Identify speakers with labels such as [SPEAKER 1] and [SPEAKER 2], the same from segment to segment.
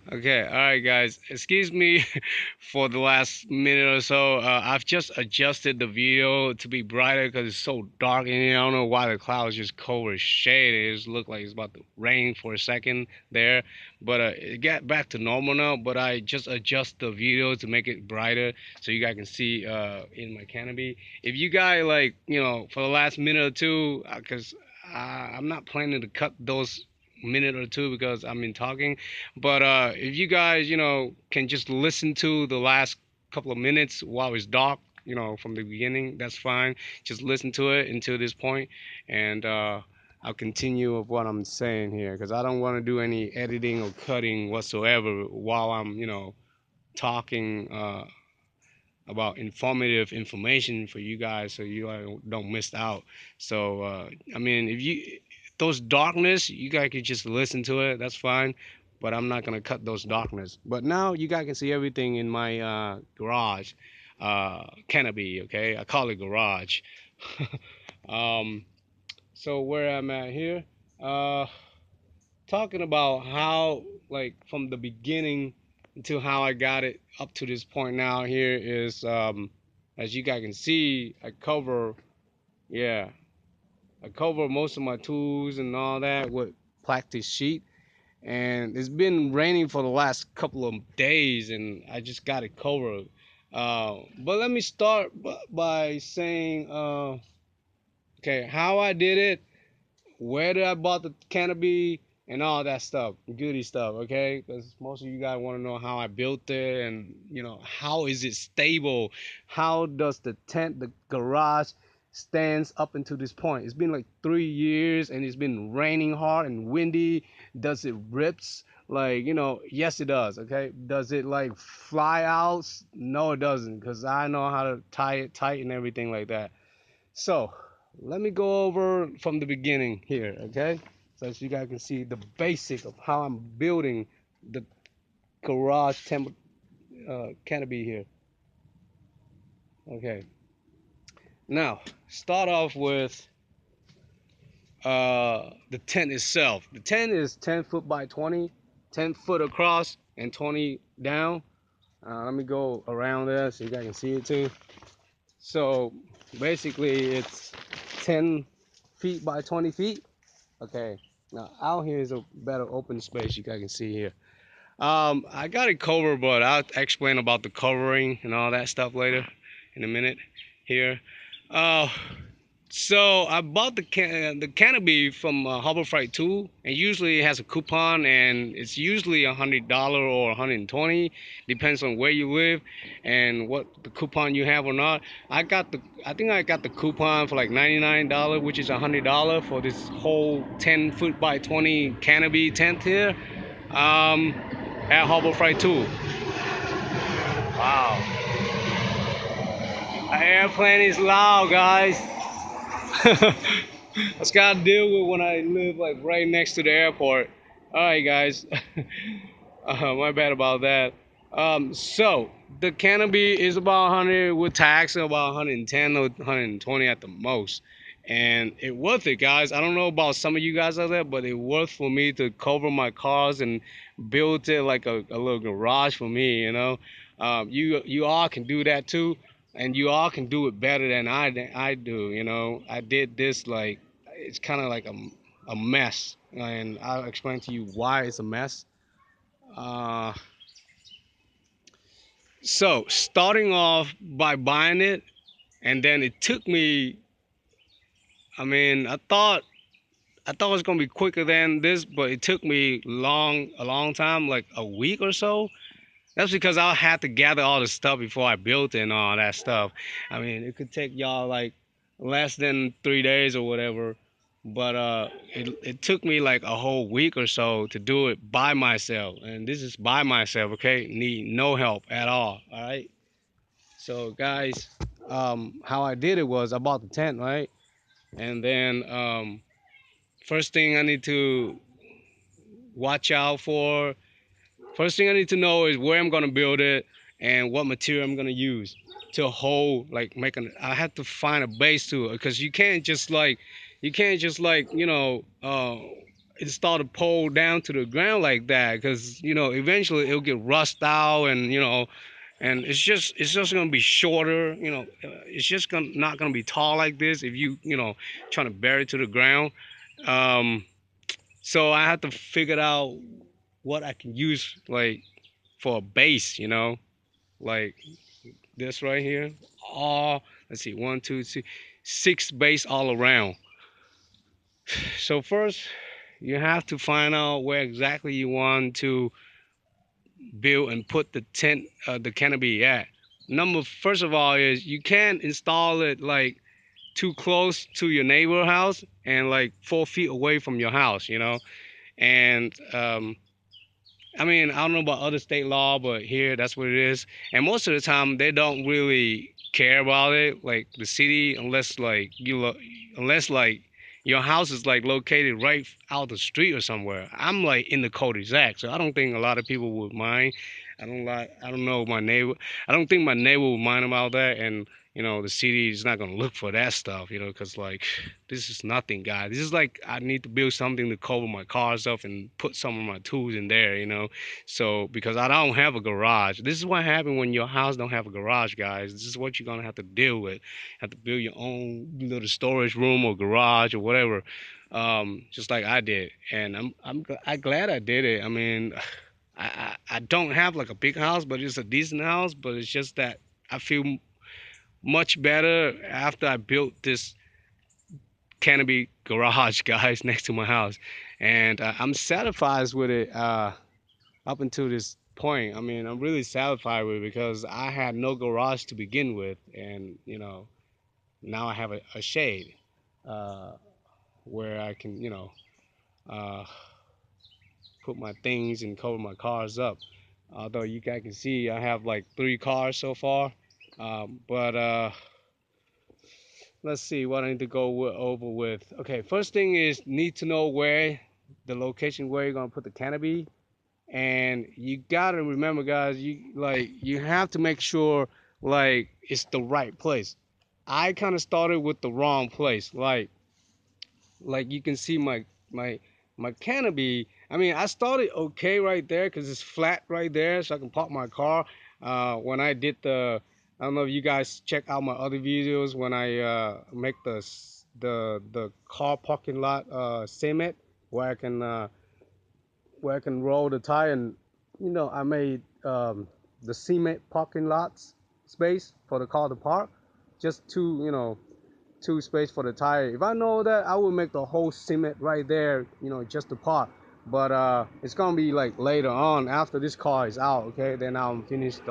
[SPEAKER 1] Okay, all right, guys. Excuse me for the last minute or so. I've just adjusted the video to be brighter because it's so dark in here. I don't know why the clouds just cover shade. It just looked like it's about to rain for a second there, but it got back to normal now. But I just adjust the video to make it brighter so you guys can see in my canopy. If you guys like, for the last minute or two, because I'm not planning to cut those minute or two because I've been talking. But if you guys, can just listen to the last couple of minutes while it's dark, from the beginning, that's fine. Just listen to it until this point, and I'll continue with what I'm saying here because I don't want to do any editing or cutting whatsoever while I'm, talking about informative information for you guys so you don't miss out. So, I mean, if you those darkness, you guys could just listen to it. That's fine. But I'm not gonna cut those darkness. But now you guys can see everything in my garage canopy. Okay, I call it garage. um, so where I'm at here, uh, talking about how like from the beginning until how I got it up to this point now here is as you guys can see yeah I cover most of my tools and all that with plastic sheet, and it's been raining for the last couple of days and I just got it covered. But let me start by saying okay, how I did it, where did I bought the canopy, and all that stuff, goody stuff, okay? Because most of you guys want to know how I built it, and how is it stable? How does the tent, the garage, stands up until this point? It's been like 3 years, and it's been raining hard and windy. Does it rips? Like, yes, it does. Okay, does it like fly out? No, it doesn't, because I know how to tie it tight and everything like that. So let me go over from the beginning here, okay? So you guys can see the basic of how I'm building the garage canopy here. Okay. Now start off with the tent itself. The tent is 10 foot by 20, 10 foot across and 20 down. Let me go around there so you guys can see it too. So basically it's 10 feet by 20 feet. Okay, now out here is a better open space you guys can see here. I got it covered, but I'll explain about the covering and all that stuff later in a minute here. Uh, so I bought the canopy from Harbor Freight 2, and usually it has a coupon, and it's usually $100 or 120, depends on where you live and what the coupon you have or not. I think I got the coupon for like $99, which is $100 for this whole 10 foot by 20 canopy tent here. Um, at Harbor Freight 2. Wow, the airplane is loud, guys. That's gotta deal with when I live like right next to the airport. All right, guys. My bad about that. So the canopy is about 100 with tax, about 110 or 120 at the most, and it worth it, guys. I don't know about some of you guys out there, but it worth for me to cover my cars and build it like a little garage for me. You all can do that too, and you all can do it better than I do. I did this like it's kind of like a mess, and I'll explain to you why it's a mess. Uh, so starting off by buying it, and then it took me. I mean, I thought it was gonna be quicker than this, but it took me a long time, like a week or so. That's because I had to gather all the stuff before I built it and all that stuff. I mean, it could take y'all like less than 3 days or whatever, but it took me like a whole week or so to do it by myself, and this is by myself. Okay, need no help at all. All right. So guys, how I did it was I bought the tent, right, and then first thing I need to watch out for. First thing I need to know is where I'm gonna build it and what material I'm gonna use to hold, like I have to find a base to it because you can't just like install the pole down to the ground like that, because eventually it'll get rust out, and and it's just gonna be shorter. It's just not gonna be tall like this if you trying to bury it to the ground. Um, so I have to figure out what I can use like for a base. Like this right here. All let's see, one, two, three, six base all around. So first, you have to find out where exactly you want to build and put the tent, the canopy at. First of all, is you can't install it like too close to your neighbor house and like 4 feet away from your house. And I mean, I don't know about other state law, but here that's what it is. And most of the time, they don't really care about it, like the city, unless like your house is like located right out the street or somewhere. I'm like in the cul-de-sac, so I don't think a lot of people would mind. I don't know my neighbor. I don't think my neighbor would mind about that, and the city is not gonna look for that stuff, because like this is nothing, guys. This is like I need to build something to cover my car stuff and put some of my tools in there. So because I don't have a garage, this is what happens when your house don't have a garage, guys. This is what you're gonna have to deal with. Have to build your own little storage room or garage or whatever, just like I did, and I'm glad I did it. I mean, I don't have like a big house, but it's a decent house. But it's just that I feel much better after I built this canopy garage, guys, next to my house, and I'm satisfied with it up until this point. I mean, I'm really satisfied with it because I had no garage to begin with, and now I have a shade uh, where I can uh, put my things and cover my cars up. Although you guys can see I have like 3 cars so far, but let's see what I need to go over with. Okay, first thing is need to know where the location where you're gonna put the canopy, and you gotta remember, guys, you have to make sure like it's the right place. I kind of started with the wrong place. Like you can see my canopy. I mean, I started okay right there because it's flat right there, so I can park my car. When I did I don't know if you guys check out my other videos when I make the car parking lot cement where I can roll the tire, and I made the cement parking lots space for the car to park, just two space for the tire. If I know that, I would make the whole cement right there, just to park. But it's gonna be like later on after this car is out, okay? Then I'm finished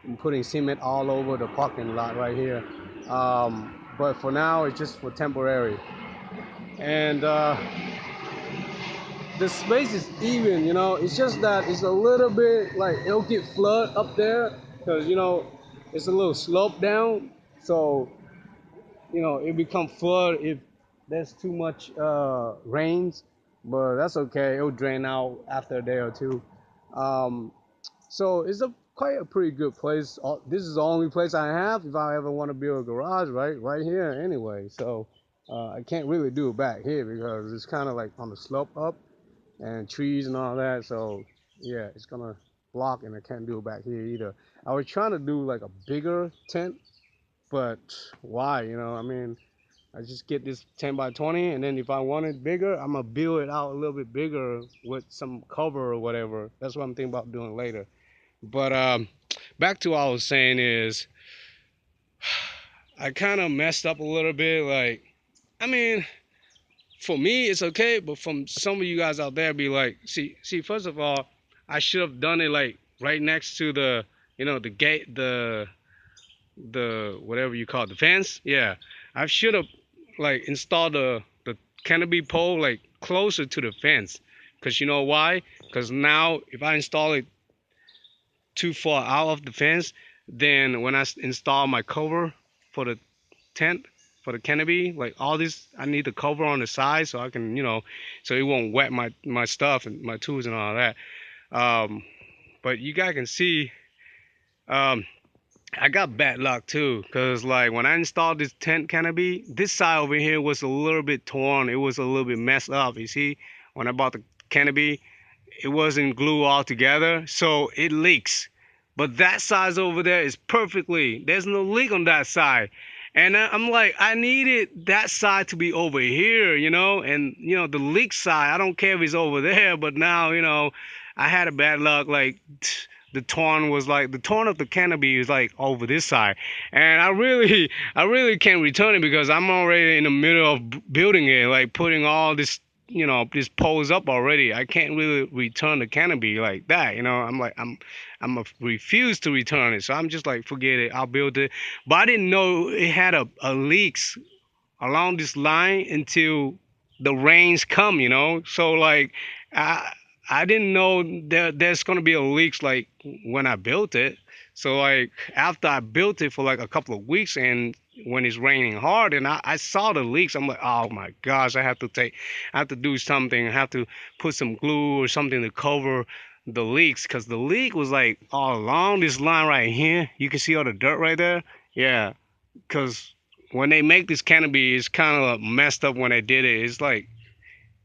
[SPEAKER 1] I'm putting cement all over the parking lot right here. But for now, it's just for temporary. And the space is even, it's just that it's a little bit like it'll get flood up there because it's a little slope down, so it become flood if there's too much rains, but that's okay. It'll drain out after a day or two. Um, so it's quite a pretty good place. This is the only place I have if I ever want to build a garage, right here anyway. So I can't really do it back here because it's kind of like on the slope up and trees and all that. So yeah, it's gonna block, and I can't do it back here either. I was trying to do like a bigger tent, but why? I mean, I just get this 10 by 20, and then if I want it bigger, I'm gonna build it out a little bit bigger with some cover or whatever. That's what I'm thinking about doing later. But back to what I was saying is, I kind of messed up a little bit. Like, I mean, for me it's okay, but from some of you guys out there, be like, see, first of all, I should have done it like right next to the gate, the whatever you call it, the fence. Yeah, I should have like installed the canopy pole like closer to the fence, because you know why? Because now if I install it too far out of the fence, then when I install my cover for the tent, for the canopy, like all this, I need the cover on the side so I can, so it won't wet my stuff and my tools and all that. um but you guys can see, um I got bad luck too, because like when I installed this tent canopy, this side over here was a little bit torn. It was a little bit messed up, you see, when I bought the canopy, it wasn't glued all together, so it leaks. But that side over there is perfectly. There's no leak on that side, and I'm like, I needed that side to be over here, and the leak side. I don't care if it's over there, but now I had a bad luck. Like the torn of the canopy is like over this side, and I really can't return it because I'm already in the middle of building it, like putting all this poles up already. I can't really return the canopy like that. I'm like I'm a refuse to return it. So I'm just like, forget it. I'll build it. But I didn't know it had a leaks along this line until the rains come. So like I I didn't know there's gonna be a leaks like when I built it. So like after I built it for like a couple of weeks and when it's raining hard and I saw the leaks, I'm like, oh my gosh, I have to do something. I have to put some glue or something to cover the leaks because the leak was like all along this line right here. You can see all the dirt right there. Yeah, because when they make this canopy, it's kind of messed up when they did it. It's like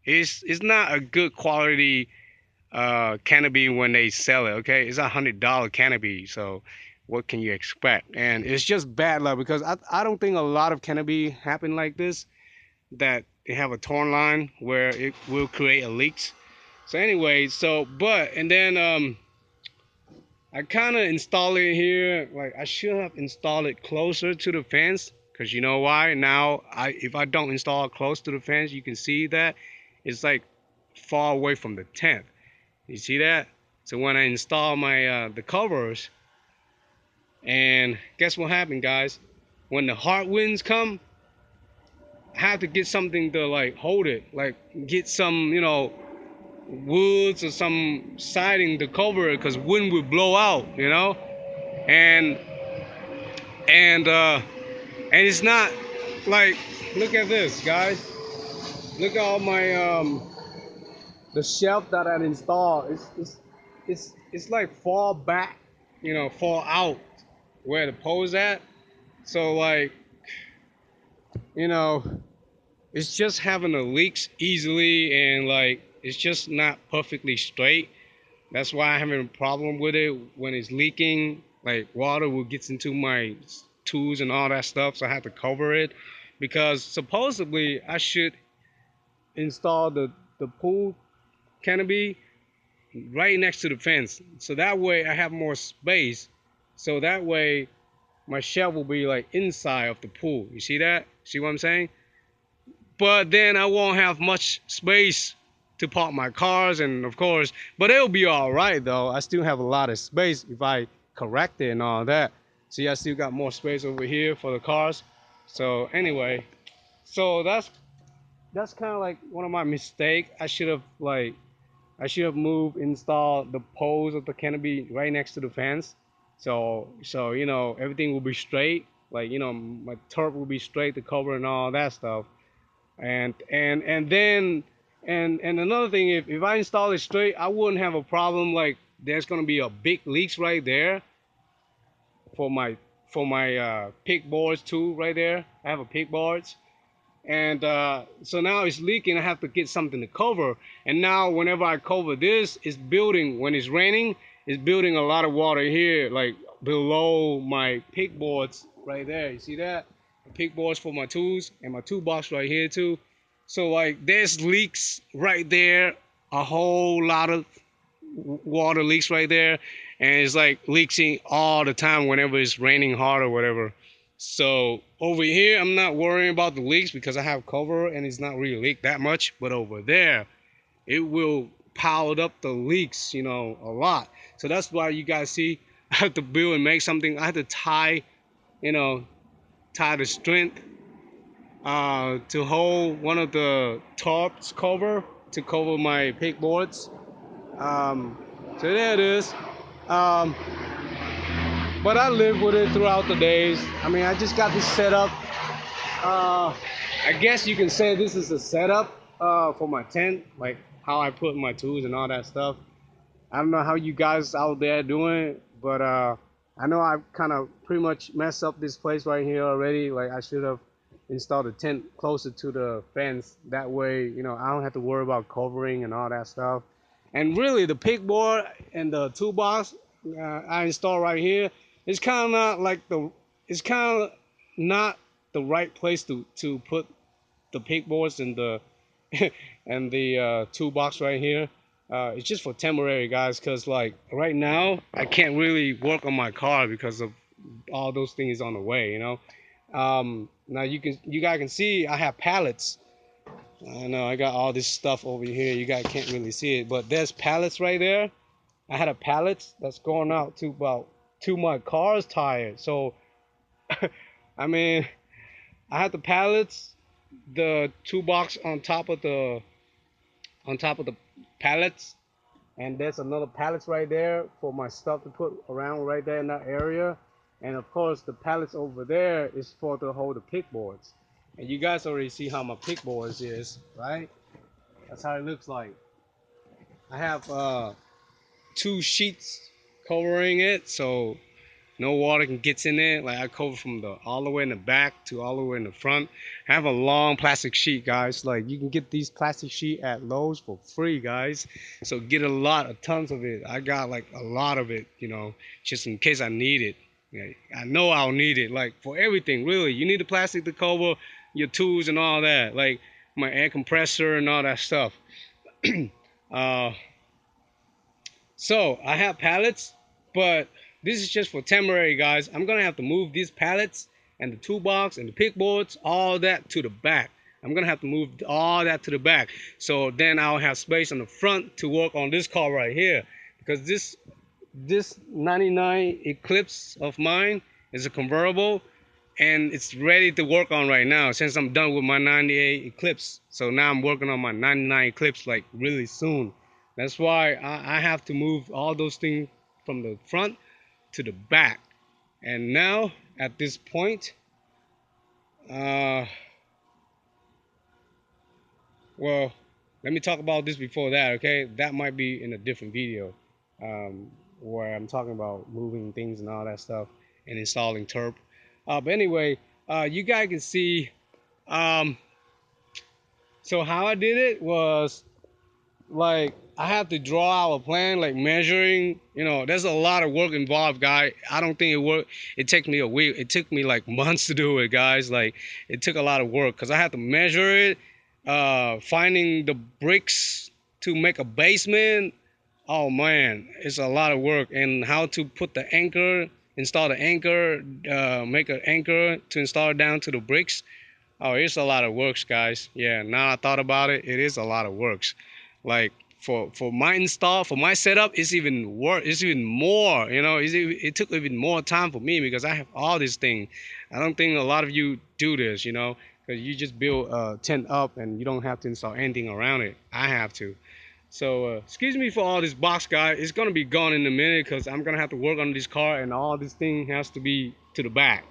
[SPEAKER 1] it's not a good quality canopy when they sell it. Okay, it's $100 canopy, so what can you expect? And it's just bad luck because I don't think a lot of canopy happen like this, that they have a torn line where it will create a leaks. So anyway, and then I kind of install it here. Like I should have installed it closer to the fence, because you know why? Now, if I don't install it close to the fence, you can see that it's like far away from the tent. You see that? So when I install my the covers, and guess what happened, guys? When the hard winds come, I have to get something to like hold it, like get some woods or some siding to cover it, because wind will blow out. And and uh and it's not like, look at this, guys. Look at all my the shelf that I installed. It's like fall back, fall out where the pole's at. So like, you know, it's just having the leaks easily, and like it's just not perfectly straight. That's why I'm having a problem with it when it's leaking. Like water will get into my tools and all that stuff, so I have to cover it because supposedly I should install the pool canopy right next to the fence, so that way I have more space. So that way my shelf will be like inside of the pool. You see that? See what I'm saying? But then I won't have much space to park my cars, and of course, but it'll be all right though. I still have a lot of space if I correct it and all that. See, I still got more space over here for the cars. So anyway, so that's kind of like one of my mistakes. I should have moved, installed the poles of the canopy right next to the fence. So everything will be straight. Like my turf will be straight, the cover and all that stuff. And then and another thing, if I install it straight, I wouldn't have a problem. Like there's gonna be a big leaks right there for my pick boards too. Right there, I have a pick boards, and so now it's leaking. I have to get something to cover, and now whenever I cover this, it's building. When it's raining, it's building a lot of water here, like below my pick boards right there. You see that? The pick boards for my tools and my toolbox right here too. So like there's leaks right there, a whole lot of water leaks right there, and it's like leaking all the time whenever it's raining hard or whatever. So over here, I'm not worrying about the leaks because I have cover and it's not really leaked that much. But over there, it will pile up the leaks, a lot. So that's why you guys see I have to build and make something. I have to you know, tie the strength to hold one of the tarps cover to cover my pick boards. Um, so there it is. Um, but I live with it throughout the days. I mean, I just got this set up. I guess you can say this is a setup for my tent, like how I put my tools and all that stuff. I don't know how you guys out there doing, but I know I've kind of pretty much messed up this place right here already. Like I should have install the tent closer to the fence. That way, I don't have to worry about covering and all that stuff. And really, the pegboard and the toolbox I installed right here is kind of not like it's kind of not the right place to put the pegboards and the and the toolbox right here. It's just for temporary, guys, because like right now I can't really work on my car because of all those things on the way. Now you guys can see I have pallets. I know I got all this stuff over here. You guys can't really see it, but there's pallets right there. I had a pallet that's going out to about to my car's tire. So I mean, I had the pallets, the toolbox on top of the pallets, and there's another pallets right there for my stuff to put around right there in that area. And of course, the pallets over there is for to hold the pickboards. And you guys already see how my pickboards is, right? That's how it looks like. I have two sheets covering it, so no water can get in it. Like I cover from the all the way in the back to all the way in the front. I have a long plastic sheet, guys. Like you can get these plastic sheet at Lowe's for free, guys. So get a lot of tons of it. I got like a lot of it, just in case I need it. Yeah, I know I'll need it. Like for everything, really. You need the plastic to cover your tools and all that. Like my air compressor and all that stuff. uh, so I have pallets, but this is just for temporary, guys. I'm gonna have to move these pallets and the toolbox and the pickboards, all that to the back. I'm gonna have to move all that to the back. So then I'll have space on the front to work on this car right here. Because this 99 Eclipse of mine is a convertible and it's ready to work on right now since I'm done with my 98 Eclipse. So now I'm working on my 99 Eclipse like really soon. That's why I have to move all those things from the front to the back. And now at this point, uh, well, let me talk about this before that, okay? That might be in a different video, where I'm talking about moving things and all that stuff and installing turp. But anyway, you guys can see. Um, so how I did it was like I have to draw out a plan, like measuring. There's a lot of work involved, guy. I don't think it worked. It took me a week. It took me like months to do it, guys. Like it took a lot of work because I had to measure it, finding the bricks to make a basement. Oh man, it's a lot of work, and how to put the anchor, install the anchor, make an anchor to install it down to the bricks. Oh, it's a lot of works, guys. Yeah, now I thought about it, it is a lot of works. Like for my install, for my setup, it's even work. It's even more. It took even more time for me because I have all these things. I don't think a lot of you do this. Because you just build a tent up and you don't have to install anything around it. I have to. So excuse me for all this box, guys. It's gonna be gone in a minute because I'm gonna have to work on this car and all this thing has to be to the back.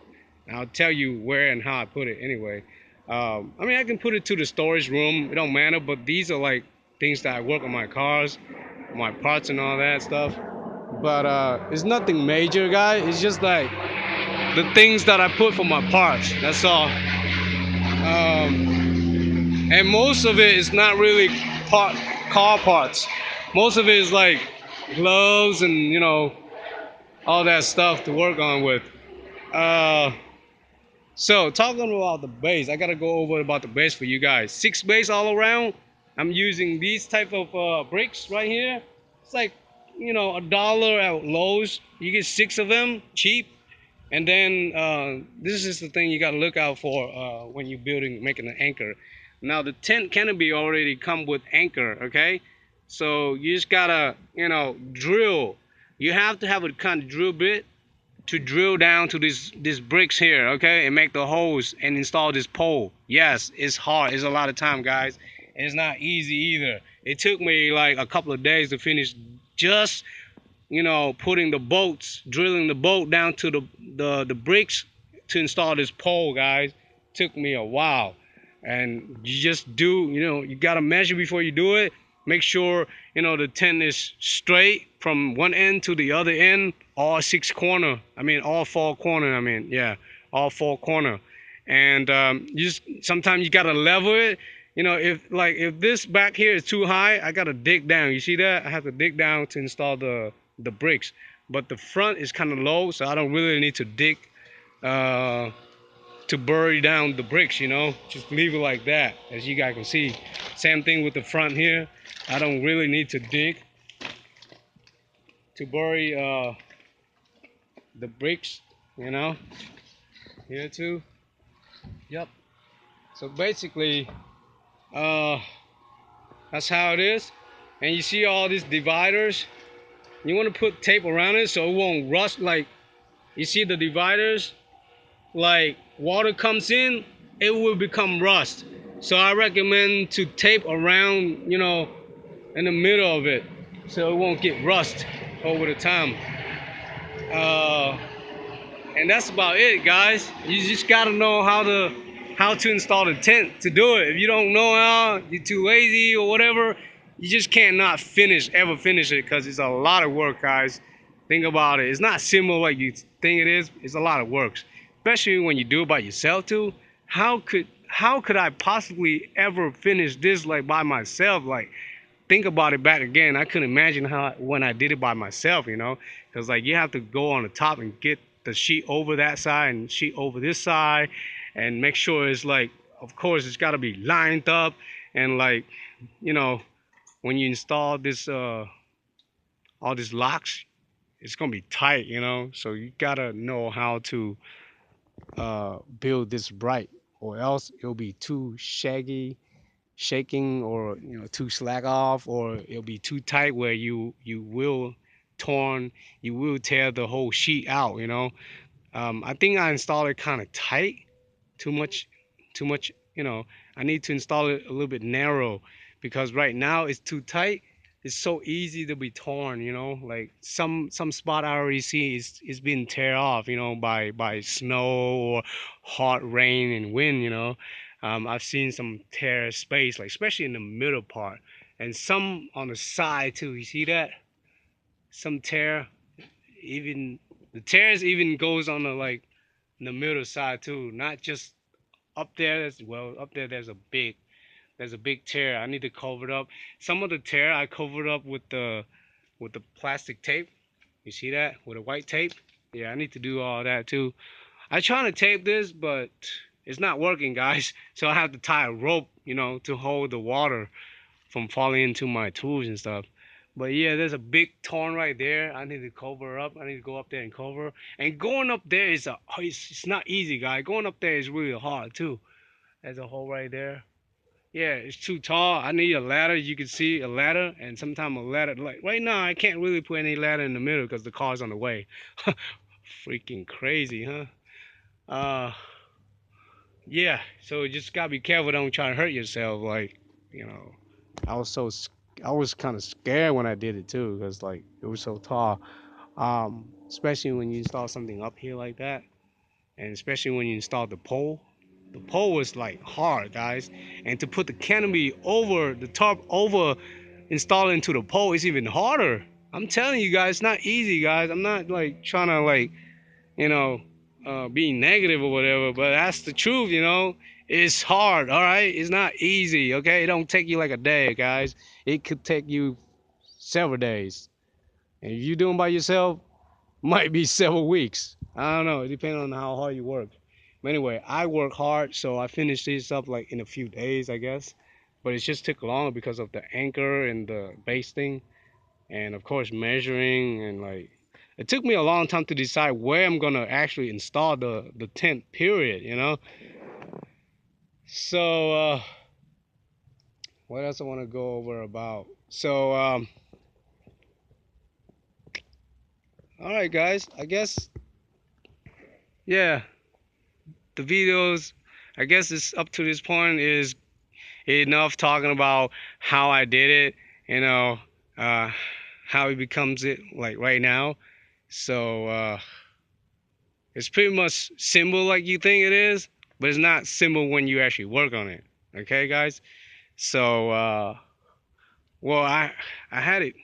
[SPEAKER 1] I'll tell you where and how I put it anyway. I mean, I can put it to the storage room. It don't matter, but these are like things that I work on my cars, my parts and all that stuff. But it's nothing major, guys. It's just like the things that I put for my parts. That's all. And most of it is not really car parts. Most of it is like gloves and all that stuff to work on with. Uh, So talking about the base, I gotta go over about the base for you guys. 6 base all around. I'm using these type of bricks right here. It's like $1 at Lowe's. You get 6 of them cheap. And then this is the thing you gotta look out for when you're making an anchor. Now the tent canopy already come with anchor, okay? So you just gotta drill. You have to have a kind of drill bit to drill down to these bricks here, okay, and make the holes and install this pole. Yes, it's hard. It's a lot of time, guys. It's not easy either. It took me like a couple of days to finish just putting the bolts, drilling the bolt down to the bricks to install this pole, guys. Took me a while. And you just do, you gotta measure before you do it. Make sure the tent is straight from one end to the other end, all 6 corner. I mean all 4 corner. Yeah, all 4 corner. And you just sometimes you gotta level it. You know, if this back here is too high, I gotta dig down. You see that? I have to dig down to install the bricks. But the front is kind of low, so I don't really need to dig uh, to bury down the bricks. You know, just leave it like that, as you guys can see. Same thing with the front here. I don't really need to dig to bury the bricks. You know, here too. Yep. So basically, uh, that's how it is. And you see all these dividers. You want to put tape around it so it won't rust. Like you see the dividers, like water comes in, it will become rust. So I recommend to tape around, you know, in the middle of it, so it won't get rust over the time. Uh, and that's about it, guys. You just gotta know how to install the tent to do it. If you don't know how, you're too lazy or whatever, you just cannot ever finish it, because it's a lot of work, guys. Think about it. It's not simple like you think it is. It's a lot of work, especially when you do it by yourself too. How could I possibly ever finish this like by myself? Like, think about it back again. I couldn't imagine how when I did it by myself, you know, because like you have to go on the top and get the sheet over that side and sheet over this side, and make sure it's like, of course, it's got to be lined up, and like, you know, when you install this all these locks, it's gonna be tight, you know. So you gotta know how to build this right, or else it'll be too shaggy shaking, or you know, too slack off, or it'll be too tight where you will torn you will tear the whole sheet out, you know. I think I installed it kind of tight, too much, you know. I need to install it a little bit narrow, because right now it's too tight. It's so easy to be torn, you know. Like some spot I already see is being tear off, you know, by snow or hot rain and wind, you know. I've seen some tear space, like especially in the middle part, and some on the side too. You see that? Some tear, even the tears even goes on the like in the middle side too, not just up there. As well, up there there's a big tear. I need to cover it up. Some of the tear I covered up with the plastic tape. You see that with the white tape? Yeah, I need to do all that too. I trying to tape this, but it's not working, guys. So I have to tie a rope, you know, to hold the water from falling into my tools and stuff. But yeah, there's a big torn right there. I need to cover up. I need to go up there and cover. And going up there is it's not easy, guys. Going up there is really hard too. There's a hole right there. Yeah, it's too tall. I need a ladder. You can see a ladder, and sometimes a ladder. Like right now, I can't really put any ladder in the middle because the car's on the way. Freaking crazy, huh? Uh, yeah. So you just gotta be careful. Don't try to hurt yourself. Like, you know, I was so I was kind of scared when I did it too, because like it was so tall. Especially when you install something up here like that, and especially when you install the pole. The pole was like hard, guys, and to put the canopy over the top, over install into the pole, is even harder. I'm telling you guys, it's not easy, guys. I'm not like trying to like, you know, be negative or whatever, but that's the truth, you know. It's hard, all right. It's not easy, okay. It don't take you like a day, guys. It could take you several days, and if you're doing by yourself, might be several weeks. I don't know. It depends on how hard you work. But anyway, I work hard, so I finished this up like in a few days, I guess. But it just took longer because of the anchor and the basting, and of course measuring, and like it took me a long time to decide where I'm gonna actually install the tent. Period. You know. So what else I want to go over about? So all right, guys. I guess yeah, the videos. I guess it's up to this point is enough talking about how I did it, you know, uh, how it becomes it like right now. So it's pretty much simple like you think it is, but it's not simple when you actually work on it. Okay, guys. So well, I had it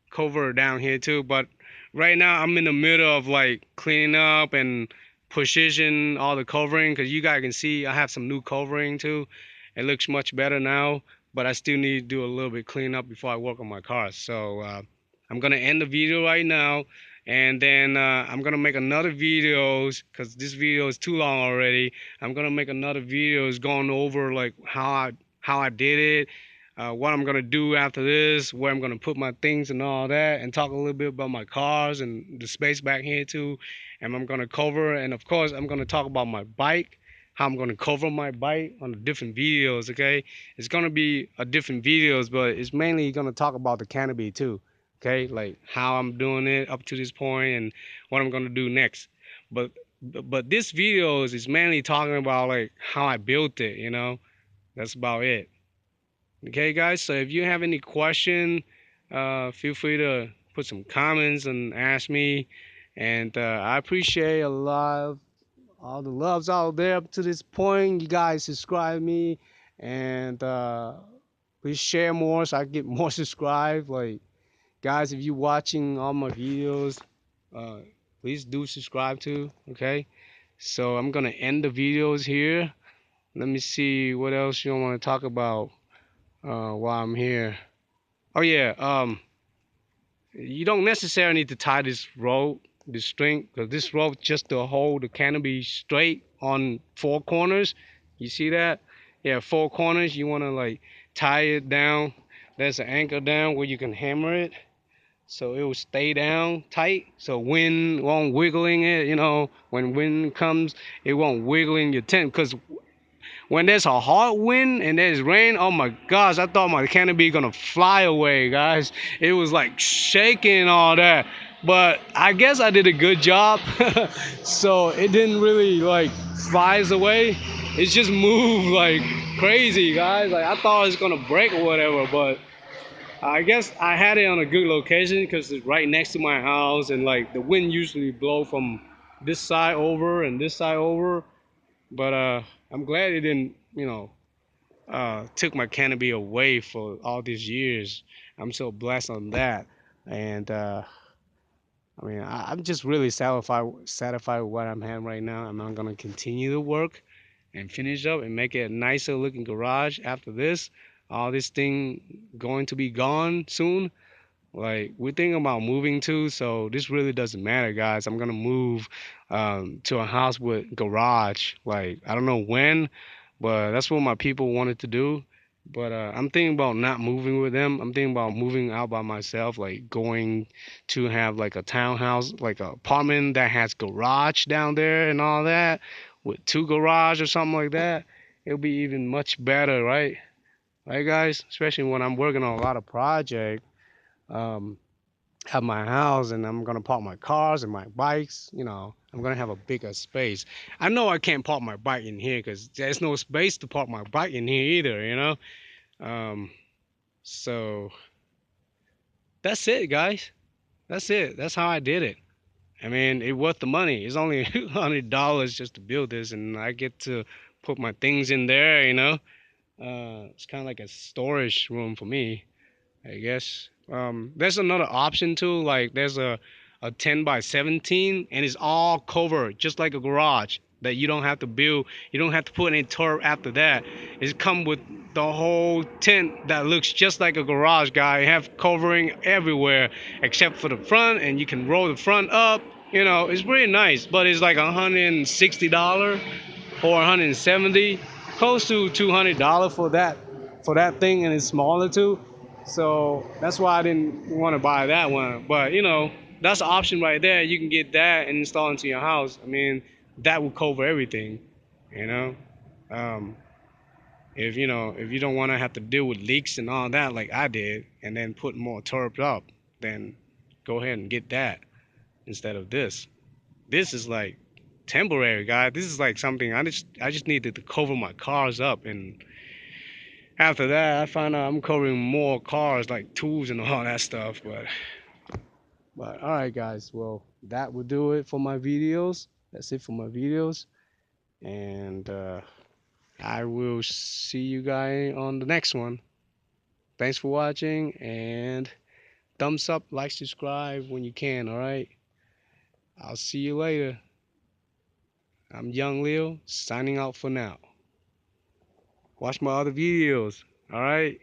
[SPEAKER 1] covered down here too, but right now I'm in the middle of like cleaning up and precision all the covering, because you guys can see I have some new covering too. It looks much better now, but I still need to do a little bit cleanup before I work on my car. So I'm gonna end the video right now, and then I'm gonna make another videos because this video is too long already. I'm gonna make another videos going over like how I did it, what I'm gonna do after this, where I'm gonna put my things and all that, and talk a little bit about my cars and the space back here too. And I'm gonna cover, and of course I'm gonna talk about my bike, how I'm gonna cover my bike on the different videos. Okay, it's gonna be a different videos, but it's mainly gonna talk about the canopy too. Okay, like how I'm doing it up to this point and what I'm gonna do next. But but this videos is mainly talking about like how I built it. That's about it. Okay, guys. So if you have any question, feel free to put some comments and ask me. And I appreciate a lot of all the loves out there up to this point. You guys subscribe me, and please share more so I get more subscribed. Like, guys, if you're watching all my videos, uh, please do subscribe too. Okay. So I'm gonna end the videos here. Let me see what else you want to talk about while I'm here. Oh yeah, you don't necessarily need to tie this rope, this string, because this rope just to hold the canopy straight on four corners. You see that? Yeah, four corners. You want to like tie it down. There's an anchor down where you can hammer it, so it will stay down tight. So wind won't wiggling it. When wind comes, it won't wiggle in your tent. Because when there's a hard wind and there's rain, oh my gosh, I thought my canopy gonna fly away, guys. It was like shaking all that. But I guess I did a good job. So it didn't really like flies away. It just moved like crazy, guys. Like I thought it was gonna break or whatever, but I guess I had it on a good location because it's right next to my house, and like the wind usually blow from this side over and this side over. But I'm glad it didn't, took my canopy away for all these years. I'm so blessed on that. And I mean, I'm just really satisfied with what I'm having right now. I'm gonna continue to work and finish up and make it a nicer looking garage after this. All this thing going to be gone soon. Like we're thinking about moving too, so this really doesn't matter, guys. I'm gonna move to a house with garage. Like I don't know when, but that's what my people wanted to do. But I'm thinking about not moving with them. I'm thinking about moving out by myself, like going to have like a townhouse, like an apartment that has garage down there and all that, with two garage or something like that. It'll be even much better, right? Right, guys? Especially when I'm working on a lot of projects. Um, have my house and I'm gonna park my cars and my bikes. I'm gonna have a bigger space. I know I can't park my bike in here because there's no space to park my bike in here either. Um, so that's it, guys. That's it. That's how I did it. I mean, it worth the money. It's only $100 just to build this, and I get to put my things in there. It's kind of like a storage room for me, I guess. There's another option too. Like there's a 10 by 17, and it's all covered, just like a garage. That you don't have to build. You don't have to put any turf after that. It's come with the whole tent that looks just like a garage, guy. You have covering everywhere except for the front, and you can roll the front up. It's really nice, but it's like $160 or 170, close to $200 for that thing, and it's smaller too. So that's why I didn't want to buy that one. But that's an option right there. You can get that and install into your house. I mean, that will cover everything. You know, um, if you don't want to have to deal with leaks and all that like I did, and then put more turp up, then go ahead and get that instead of this. This is like temporary, guy. This is like something I just needed to cover my cars up, and after that I found out I'm covering more cars like tools and all that stuff. But all right, guys. Well, that will do it for my videos. That's it for my videos, and I will see you guys on the next one. Thanks for watching, and thumbs up, like, subscribe when you can. All right. I'll see you later. I'm Young Leo, signing out for now. Watch my other videos. All right.